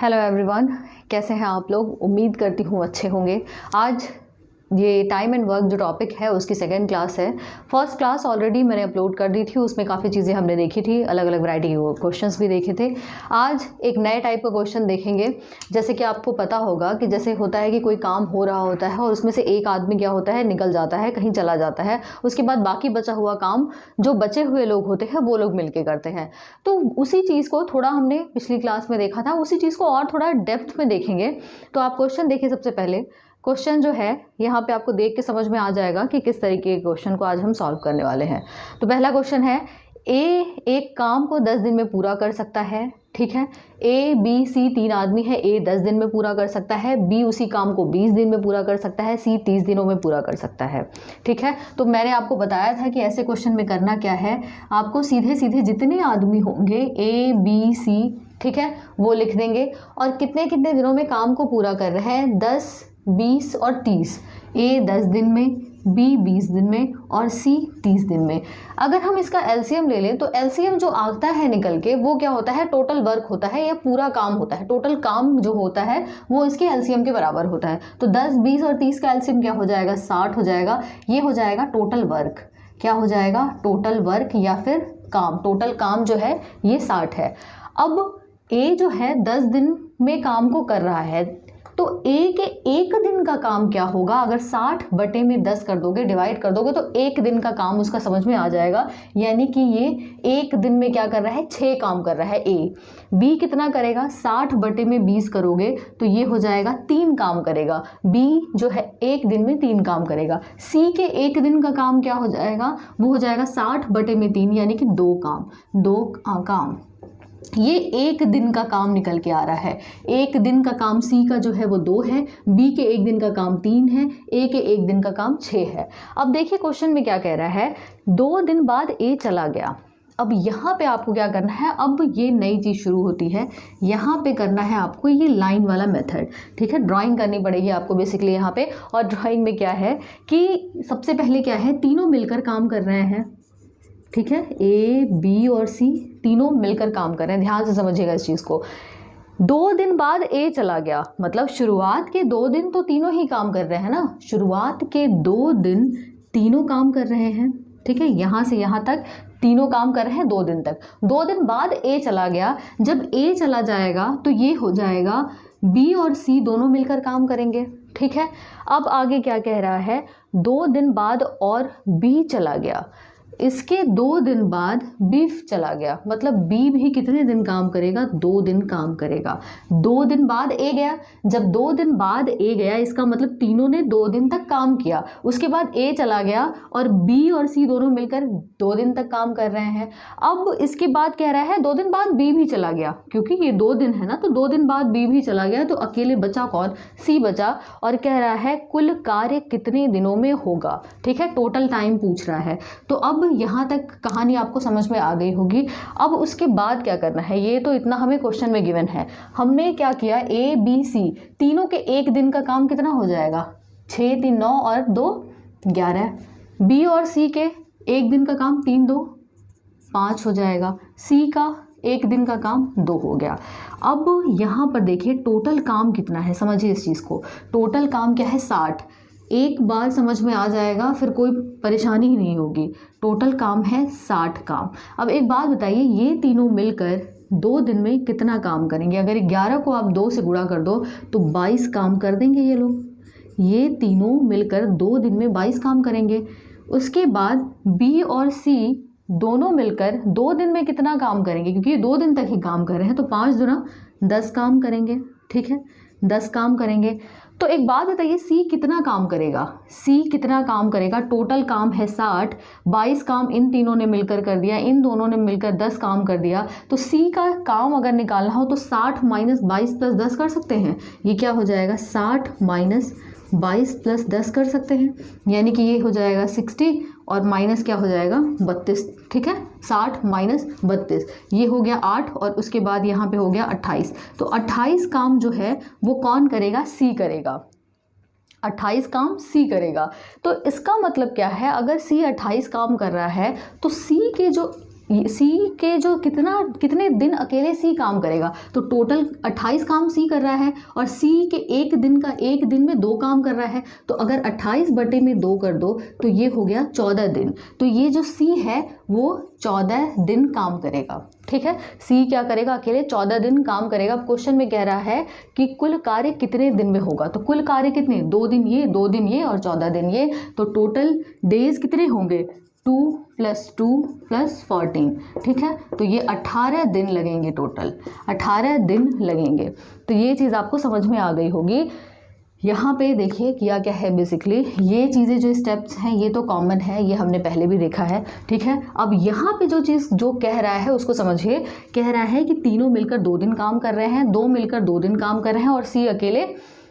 Hello everyone, कैसे हैं आप लोग। उम्मीद करती हूँ अच्छे होंगे। आज ये टाइम एंड वर्क जो टॉपिक है उसकी सेकंड क्लास है। फर्स्ट क्लास ऑलरेडी मैंने अपलोड कर दी थी, उसमें काफ़ी चीज़ें हमने देखी थी, अलग अलग वैरायटी के क्वेश्चंस भी देखे थे। आज एक नए टाइप का क्वेश्चन देखेंगे। जैसे कि आपको पता होगा कि जैसे होता है कि कोई काम हो रहा होता है और उसमें से एक आदमी क्या होता है, निकल जाता है, कहीं चला जाता है। उसके बाद बाकी बचा हुआ काम जो बचे हुए लोग होते हैं वो लोग मिलके करते हैं। तो उसी चीज़ को थोड़ा हमने पिछली क्लास में देखा था, उसी चीज़ को और थोड़ा डेप्थ में देखेंगे। तो आप क्वेश्चन देखिए। सबसे पहले क्वेश्चन जो है यहाँ पे आपको देख के समझ में आ जाएगा कि किस तरीके के क्वेश्चन को आज हम सॉल्व करने वाले हैं। तो पहला क्वेश्चन है, ए एक काम को 10 दिन में पूरा कर सकता है। ठीक है, ए बी सी तीन आदमी है। ए 10 दिन में पूरा कर सकता है, बी उसी काम को 20 दिन में पूरा कर सकता है, सी 30 दिनों में पूरा कर सकता है। ठीक है, तो मैंने आपको बताया था कि ऐसे क्वेश्चन में करना क्या है, आपको सीधे सीधे जितने आदमी होंगे ए बी सी, ठीक है, वो लिख देंगे और कितने कितने दिनों में काम को पूरा कर रहे हैं, 10, 20 और 30। ए 10 दिन में, बी 20 दिन में और सी 30 दिन में। अगर हम इसका एलसीएम ले लें तो एलसीएम जो आता है निकल के वो क्या होता है, टोटल वर्क होता है या पूरा काम होता है। टोटल काम जो होता है वो इसके एलसीएम के बराबर होता है। तो 10, 20 और 30 का एलसीएम क्या हो जाएगा, 60 हो जाएगा। ये हो जाएगा टोटल वर्क। क्या हो जाएगा, टोटल वर्क या फिर काम। टोटल काम जो है ये 60 है। अब ए जो है 10 दिन में काम को कर रहा है, तो ए के एक दिन का काम क्या होगा, अगर 60 बटे में 10 कर दोगे, डिवाइड कर दोगे, तो एक दिन का काम उसका समझ में आ जाएगा। यानी कि ये एक दिन में क्या कर रहा है, 6 काम कर रहा है ए। बी कितना करेगा, 60 बटे में 20 करोगे तो ये हो जाएगा 3 काम करेगा। बी जो है एक दिन में 3 काम करेगा। सी के एक दिन का काम क्या हो जाएगा, वो हो जाएगा 60 बटे में 3 यानी कि 2 काम। 2 काम, ये एक दिन का काम निकल के आ रहा है। एक दिन का काम सी का जो है वो 2 है, बी के एक दिन का काम 3 है, ए के एक दिन का काम 6 है। अब देखिए क्वेश्चन में क्या कह रहा है, 2 दिन बाद ए चला गया। अब यहाँ पे आपको क्या करना है, अब ये नई चीज़ शुरू होती है। यहाँ पे करना है आपको ये लाइन वाला मेथड। ठीक है, ड्राइंग करनी पड़ेगी आपको बेसिकली यहाँ पे। और ड्राइंग में क्या है कि सबसे पहले क्या है, तीनों मिलकर काम कर रहे हैं। ठीक है, ए बी और सी तीनों मिलकर काम कर रहे हैं। ध्यान से समझिएगा इस चीज़ को। 2 दिन बाद ए चला गया, मतलब शुरुआत के 2 दिन तो तीनों ही काम कर रहे हैं ना। शुरुआत के 2 दिन तीनों काम कर रहे हैं। ठीक है, यहाँ से यहाँ तक तीनों काम कर रहे हैं 2 दिन तक। 2 दिन बाद ए चला गया। जब ए चला जाएगा तो ये हो जाएगा बी और सी दोनों मिलकर काम करेंगे। ठीक है, अब आगे क्या कह रहा है, 2 दिन बाद और बी चला गया। इसके 2 दिन बाद बी चला गया, मतलब बी भी कितने दिन काम करेगा, 2 दिन काम करेगा। 2 दिन बाद ए गया। जब 2 दिन बाद ए गया इसका मतलब तीनों ने 2 दिन तक काम किया। उसके बाद ए चला गया और बी और सी दोनों मिलकर 2 दिन तक काम कर रहे हैं। अब इसके बाद कह रहा है 2 दिन बाद बी भी चला गया, क्योंकि ये 2 दिन है ना, तो 2 दिन बाद बी भी चला गया, तो अकेले बचा कौन, सी बचा। और कह रहा है कुल कार्य कितने दिनों में होगा। ठीक है, टोटल टाइम पूछ रहा है। तो अब यहाँ तक कहानी आपको समझ में आ गई होगी। अब उसके बाद क्या करना है, ये तो इतना हमें क्वेश्चन में गिवन है। हमने क्या किया, ए बी सी तीनों के एक दिन का काम कितना हो जाएगा, 6 3 9 और 2 11। बी और सी के एक दिन का काम 3 2 5 हो जाएगा। सी का एक दिन का काम 2 हो गया। अब यहाँ पर देखिए टोटल काम कितना है, समझिए इस चीज़ को। टोटल काम क्या है, 60। एक बार समझ में आ जाएगा फिर कोई परेशानी ही नहीं होगी। टोटल काम है 60 काम। अब एक बात बताइए, ये तीनों मिलकर 2 दिन में कितना काम करेंगे। अगर 11 को आप 2 से गुणा कर दो तो 22 काम कर देंगे ये लोग। ये तीनों मिलकर 2 दिन में 22 काम करेंगे। उसके बाद बी और सी दोनों मिलकर 2 दिन में कितना काम करेंगे, क्योंकि ये 2 दिन तक ही काम कर रहे हैं, तो 5 दूना 10 काम करेंगे। ठीक है, 10 काम करेंगे। तो एक बात बताइए, सी कितना काम करेगा, सी कितना काम करेगा। टोटल काम है 60, 22 काम इन तीनों ने मिलकर कर दिया, इन दोनों ने मिलकर 10 काम कर दिया। तो सी का काम अगर निकालना हो तो 60 माइनस 22 प्लस 10 कर सकते हैं। ये क्या हो जाएगा, 60 माइनस 22 प्लस 10 कर सकते हैं, यानी कि ये हो जाएगा 60 और माइनस क्या हो जाएगा, 32। ठीक है, 60 माइनस 32 ये हो गया 8 और उसके बाद यहाँ पे हो गया 28। तो 28 काम जो है वो कौन करेगा, सी करेगा। 28 काम सी करेगा। तो इसका मतलब क्या है, अगर सी 28 काम कर रहा है तो सी के जो सी के जो कितने दिन अकेले सी काम करेगा, तो टोटल 28 काम सी कर रहा है और सी के एक दिन में 2 काम कर रहा है। तो अगर 28/2 कर दो तो ये हो गया 14 दिन। तो ये जो सी है वो 14 दिन काम करेगा। ठीक है, सी क्या करेगा, अकेले 14 दिन काम करेगा। क्वेश्चन में कह रहा है कि कुल कार्य कितने दिन में होगा, तो कुल कार्य कितने, 2 दिन ये 2 दिन ये और 14 दिन ये, तो टोटल डेज कितने होंगे, 2 + 2 + 14। ठीक है, तो ये 18 दिन लगेंगे, टोटल 18 दिन लगेंगे। तो ये चीज़ आपको समझ में आ गई होगी। यहाँ पे देखिए किया क्या है, बेसिकली ये चीज़ें जो स्टेप्स हैं ये तो कॉमन है, ये हमने पहले भी देखा है। ठीक है, अब यहाँ पे जो चीज़ जो कह रहा है उसको समझिए। कह रहा है कि तीनों मिलकर 2 दिन काम कर रहे हैं, 2 मिलकर 2 दिन काम कर रहे हैं और सी अकेले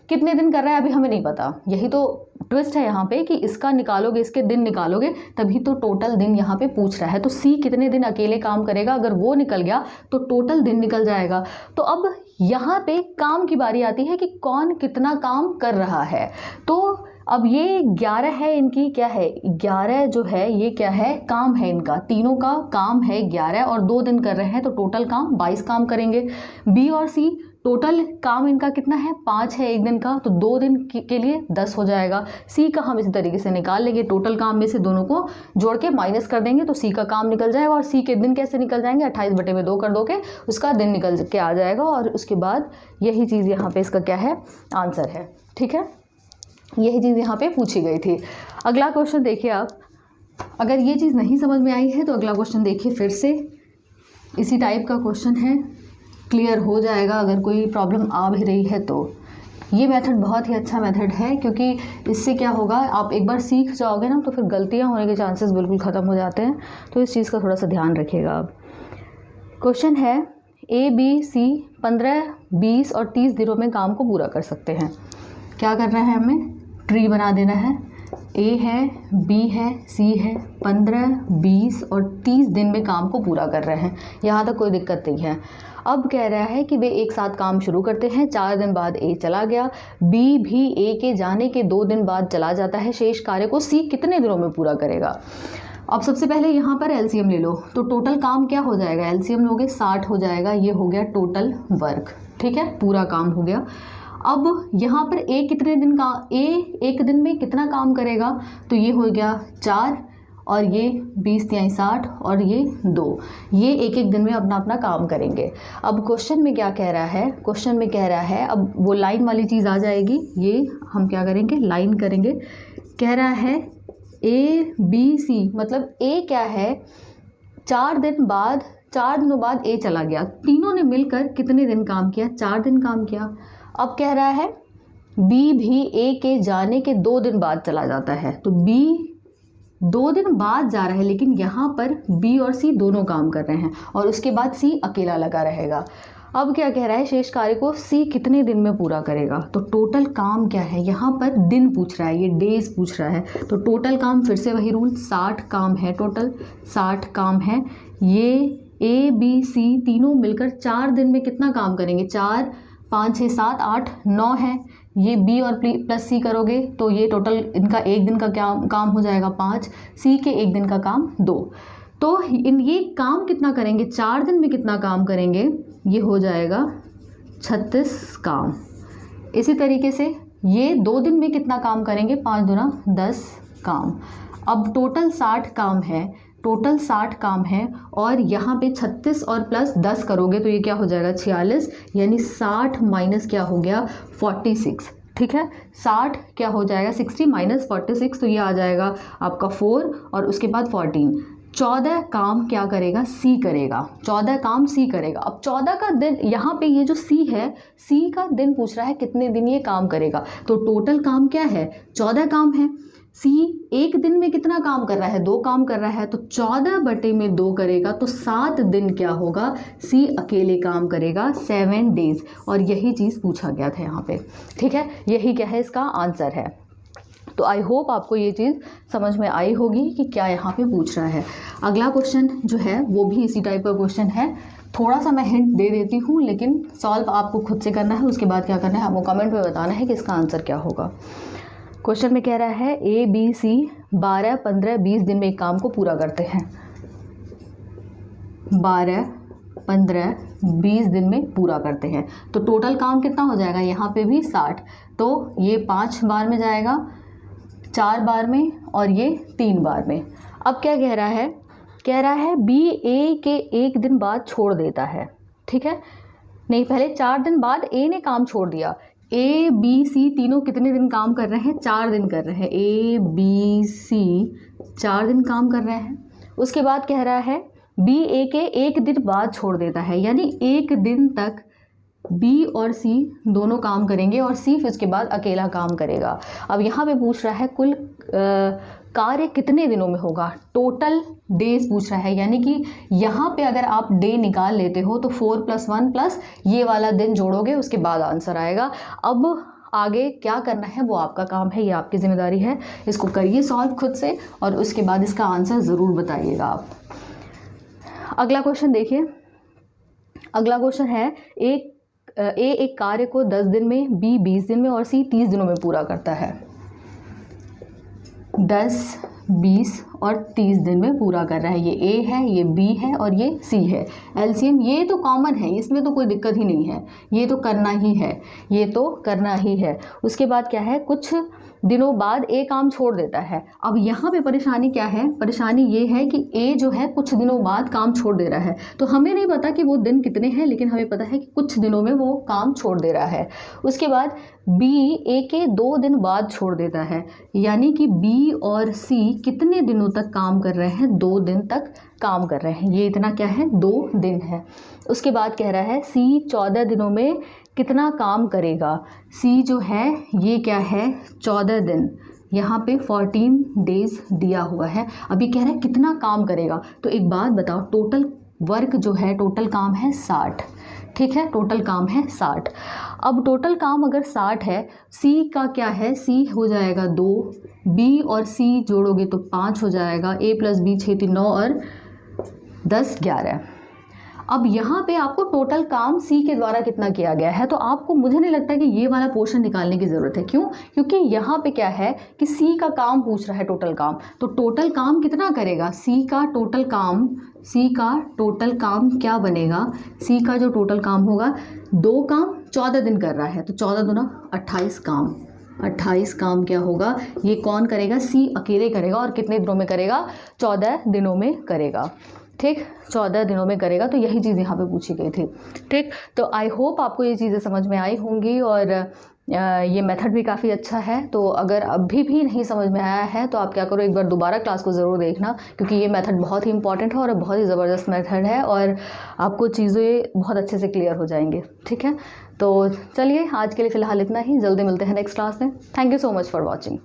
कितने दिन कर रहा है अभी हमें नहीं पता। यही तो ट्विस्ट है यहाँ पे कि इसका निकालोगे, इसके दिन निकालोगे तभी तो टोटल दिन यहाँ पे पूछ रहा है। तो सी कितने दिन अकेले काम करेगा, अगर वो निकल गया तो टोटल दिन निकल जाएगा। तो अब यहाँ पे काम की बारी आती है कि कौन कितना काम कर रहा है। तो अब ये 11 है, इनकी क्या है, 11 जो है ये क्या है, काम है इनका, तीनों का काम है 11 और 2 दिन कर रहे हैं, तो टोटल काम 22 काम करेंगे। बी और सी टोटल काम इनका कितना है, 5 है एक दिन का, तो 2 दिन के लिए 10 हो जाएगा। सी का हम इसी तरीके से निकाल लेंगे, टोटल काम में से दोनों को जोड़ के माइनस कर देंगे तो सी का काम निकल जाएगा। और सी के दिन कैसे निकल जाएंगे, 28/2 कर दोगे उसका दिन निकल के आ जाएगा। और उसके बाद यही चीज़ यहाँ पे इसका क्या है, आंसर है। ठीक है, यही चीज़ यहाँ पे पूछी गई थी। अगला क्वेश्चन देखिए आप, अगर ये चीज़ नहीं समझ में आई है तो अगला क्वेश्चन देखिए, फिर से इसी टाइप का क्वेश्चन है, क्लियर हो जाएगा अगर कोई प्रॉब्लम आ भी रही है तो। ये मेथड बहुत ही अच्छा मेथड है, क्योंकि इससे क्या होगा, आप एक बार सीख जाओगे ना तो फिर गलतियाँ होने के चांसेस बिल्कुल ख़त्म हो जाते हैं। तो इस चीज़ का थोड़ा सा ध्यान रखिएगा आप। क्वेश्चन है ए बी सी 15, 20 और 30 दिनों में काम को पूरा कर सकते हैं। क्या करना है, हमें ट्री बना देना है। ए है, बी है, सी है, 15, 20 और 30 दिन में काम को पूरा कर रहे हैं, यहाँ तक कोई दिक्कत नहीं है। अब कह रहा है कि वे एक साथ काम शुरू करते हैं, 4 दिन बाद ए चला गया, बी भी ए के जाने के 2 दिन बाद चला जाता है, शेष कार्य को सी कितने दिनों में पूरा करेगा। अब सबसे पहले यहाँ पर एलसीएम ले लो, तो टोटल काम क्या हो जाएगा, एलसीएम लोगे 60 हो जाएगा, ये हो गया टोटल वर्क। ठीक है, पूरा काम हो गया। अब यहाँ पर ए कितने दिन का, ए एक दिन में कितना काम करेगा, तो ये हो गया 4 और ये 20 × 60 और ये 2, ये एक एक दिन में अपना अपना काम करेंगे। अब क्वेश्चन में क्या कह रहा है, क्वेश्चन में कह रहा है, अब वो लाइन वाली चीज़ आ जाएगी, ये हम क्या करेंगे, लाइन करेंगे। कह रहा है ए बी सी, मतलब ए क्या है, 4 दिनों बाद ए चला गया, तीनों ने मिलकर कितने दिन काम किया, 4 दिन काम किया। अब कह रहा है बी भी ए के जाने के 2 दिन बाद चला जाता है, तो बी 2 दिन बाद जा रहा है, लेकिन यहाँ पर बी और सी दोनों काम कर रहे हैं और उसके बाद सी अकेला लगा रहेगा। अब क्या कह रहा है, शेष कार्य को सी कितने दिन में पूरा करेगा, तो टोटल काम क्या है, यहाँ पर दिन पूछ रहा है, ये डेज पूछ रहा है, तो टोटल काम फिर से वही रूल, 60 काम है, टोटल 60 काम है। ये ए बी सी तीनों मिलकर 4 दिन में कितना काम करेंगे, 4, 5, 6, 7, 8, 9 है। ये बी और प्लस सी करोगे तो ये टोटल इनका एक दिन का क्या काम हो जाएगा, 5, सी के एक दिन का काम 2। तो ये काम कितना करेंगे, 4 दिन में कितना काम करेंगे, ये हो जाएगा 36 काम। इसी तरीके से ये 2 दिन में कितना काम करेंगे, 5 दूना 10 काम। अब टोटल 60 काम है, टोटल 60 काम है और यहाँ पे 36 और प्लस 10 करोगे तो ये क्या हो जाएगा, 46, यानी 60 माइनस क्या हो गया, 46। ठीक है, 60 क्या हो जाएगा, 60 माइनस 46, तो ये आ जाएगा आपका 4 और उसके बाद 14। 14 काम क्या करेगा, सी करेगा, 14 काम सी करेगा। अब 14 का दिन, यहाँ पे ये जो सी है, सी का दिन पूछ रहा है कितने दिन ये काम करेगा, तो टोटल काम क्या है, 14 काम है। सी एक दिन में कितना काम कर रहा है, 2 काम कर रहा है, तो 14/2 करेगा, तो 7 दिन क्या होगा, सी अकेले काम करेगा, 7 डेज। और यही चीज़ पूछा गया था यहाँ पे। ठीक है, यही क्या है, इसका आंसर है। तो आई होप आपको ये चीज़ समझ में आई होगी कि क्या यहाँ पे पूछ रहा है। अगला क्वेश्चन जो है वो भी इसी टाइप का क्वेश्चन है, थोड़ा सा मैं हिंट दे देती हूँ, लेकिन सॉल्व आपको खुद से करना है। उसके बाद क्या करना है, आपको कमेंट में बताना है कि इसका आंसर क्या होगा। क्वेश्चन में कह रहा है ए बी सी 12, 15, 20 दिन में एक काम को पूरा करते हैं। 12, 15, 20 दिन में पूरा करते हैं। तो टोटल काम कितना हो जाएगा, यहाँ पे भी 60। तो ये 5 बार में जाएगा, 4 बार में और ये 3 बार में। अब क्या कह रहा है बी ए के 1 दिन बाद छोड़ देता है, ठीक है। नहीं, पहले 4 दिन बाद ए ने काम छोड़ दिया। ए बी सी तीनों कितने दिन काम कर रहे हैं, 4 दिन कर रहे हैं। ए बी सी 4 दिन काम कर रहे हैं। उसके बाद कह रहा है बी ए के 1 दिन बाद छोड़ देता है, यानी 1 दिन तक बी और सी दोनों काम करेंगे और सी फिर उसके बाद अकेला काम करेगा। अब यहाँ पे पूछ रहा है कुल कार्य कितने दिनों में होगा, टोटल डेज पूछ रहा है। यानी कि यहाँ पे अगर आप डे निकाल लेते हो तो 4 + 1 प्लस ये वाला दिन जोड़ोगे, उसके बाद आंसर आएगा। अब आगे क्या करना है वो आपका काम है, ये आपकी जिम्मेदारी है। इसको करिए सॉल्व खुद से और उसके बाद इसका आंसर ज़रूर बताइएगा आप। अगला क्वेश्चन देखिए। अगला क्वेश्चन है एक कार्य को 10 दिन में, बी 20 दिन में और सी 30 दिनों में पूरा करता है। 10, 20 और 30 दिन में पूरा कर रहा है। ये ए है, ये बी है और ये सी है। एलसीएम ये तो कॉमन है, इसमें तो कोई दिक्कत ही नहीं है, ये तो करना ही है, ये तो करना ही है। उसके बाद क्या है, कुछ दिनों बाद ए काम छोड़ देता है। अब यहाँ पे परेशानी क्या है, परेशानी ये है कि ए जो है कुछ दिनों बाद काम छोड़ दे रहा है। तो हमें नहीं पता कि वो दिन कितने हैं, लेकिन हमें पता है कि कुछ दिनों में वो काम छोड़ दे रहा है। उसके बाद बी ए के 2 दिन बाद छोड़ देता है, यानी कि बी और सी कितने दिनों तक काम कर रहे हैं, 2 दिन तक काम कर रहे हैं। ये इतना क्या है, 2 दिन है। उसके बाद कह रहा है सी 14 दिनों में कितना काम करेगा। सी जो है ये क्या है, 14 दिन, यहाँ पे 14 डेज दिया हुआ है। अभी कह रहा है कितना काम करेगा। तो एक बात बताओ, टोटल वर्क जो है, टोटल काम है 60, ठीक है, टोटल काम है 60। अब टोटल काम अगर 60 है, सी का क्या है, सी हो जाएगा 2, बी और सी जोड़ोगे तो 5 हो जाएगा, ए + बी 6 3 9 और 10 11। अब यहाँ पे आपको टोटल काम सी के द्वारा कितना किया गया है, तो आपको, मुझे नहीं लगता कि ये वाला पोर्शन निकालने की ज़रूरत है। क्यों? क्योंकि यहाँ पे क्या है कि सी का काम पूछ रहा है, टोटल काम। तो टोटल काम कितना करेगा, सी का टोटल काम क्या बनेगा, सी का जो टोटल काम होगा, 2 काम 14 दिन कर रहा है, तो 14 दूना 28 काम। 28 काम क्या होगा, ये कौन करेगा, सी अकेले करेगा। और कितने दिनों में करेगा, 14 दिनों में करेगा, ठीक, 14 दिनों में करेगा। तो यही चीज़ यहाँ पे पूछी गई थी, ठीक। तो आई होप आपको ये चीज़ें समझ में आई होंगी और ये मेथड भी काफ़ी अच्छा है। तो अगर अभी भी नहीं समझ में आया है तो आप क्या करो, एक बार दोबारा क्लास को ज़रूर देखना, क्योंकि ये मेथड बहुत ही इंपॉर्टेंट है और बहुत ही ज़बरदस्त मेथड है और आपको चीज़ें बहुत अच्छे से क्लियर हो जाएंगे, ठीक है। तो चलिए आज के लिए फ़िलहाल इतना ही, जल्दी मिलते हैं नेक्स्ट क्लास में। Thank you so much for watching.